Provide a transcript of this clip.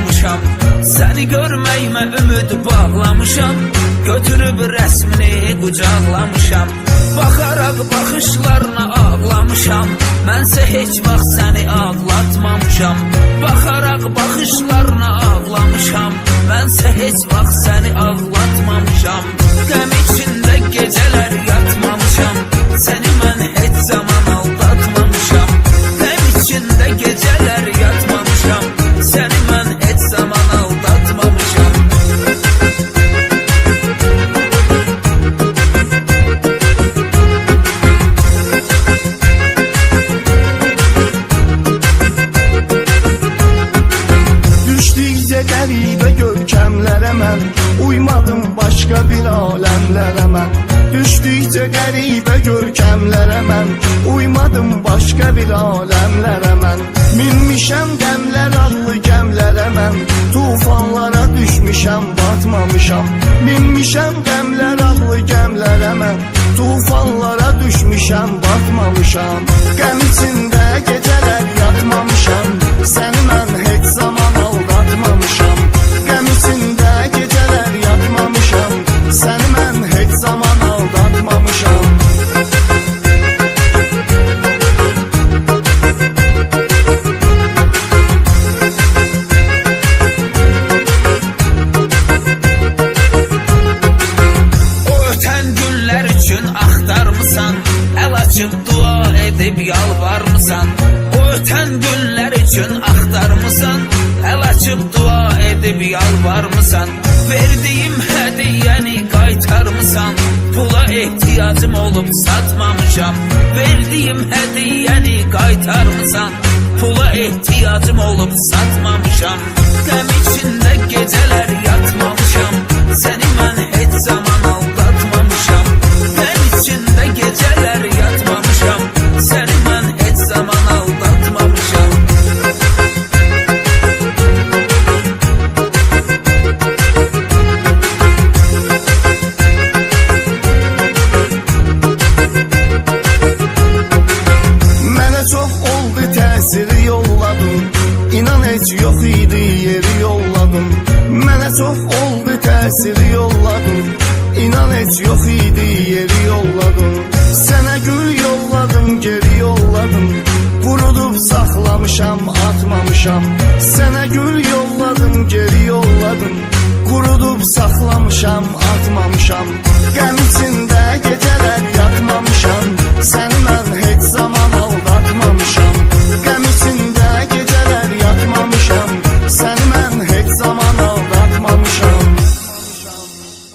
bağlamışam. Səni görməyimə ümid bağlamışam. Götürüb rəsmini qucaqlamışam. Baxaraq baxışlarına ağlamışam. Mənsə heç vaxt səni ağlatmamışam. Baxaraq baxışlarına ağlamışam. Mənsə heç vaxt səni ağlatmamışam. Qəm içində gecələr yatmamışam. Səni mən heç zaman aldatmamışam. Qəm içində gecələr yatmamışam. Səni mən heç zaman aldatmamışam. Düşdükcə qəribə görkəmlərə mən uymadım başqa bir aləmlərə mən. Düşdükcə qəribə görkəmlərə mən uymadım başqa bir aləmlərə mən. Minmişəm qəmlər adlı gəmlərə mən tufanlara düşmüşəm batmamışam. Minmişəm qəmlər adlı gəmlərə mən tufanlara düşmüşəm batmamışam. Qəm içində gecələr yatmamışam. Səni mən heç zaman aldatmamışam. Qəm içində gecələr yatmamışam. Səni mən heç zaman aldatmamışam. O ötən günlər üçün axtarmısan, əl açıb dua edib yalvarmısan. O ötən günlər üçün axtarmısan, əl açıb dua edib yalvarmısan. Verdiyim hədiyəni qaytarmısan, pula ehtiyacım olub satmamışam. Verdiyim hədiyəni qaytarmısan, pula ehtiyacım olub satmamışam. Qəm içində gecələr yatmamışam. Səni mən heç zaman aldatmamışam. Qəm içində gecələr yatmamışam. Səni mən heç zaman aldatmamışam. Mənə çox oldu təsiri yolladım. İnan heç yox idi yeri yolladım. Mənə çox oldu təsiri yolladım. İnan heç yox idi yeri yolladım. Sənə gül yolladım, geri yolladım. Qurudub saxlamışam, atmamışam. Sənə gül yolladım, geri yolladım. Qurudub saxlamışam, atmamışam. Qəm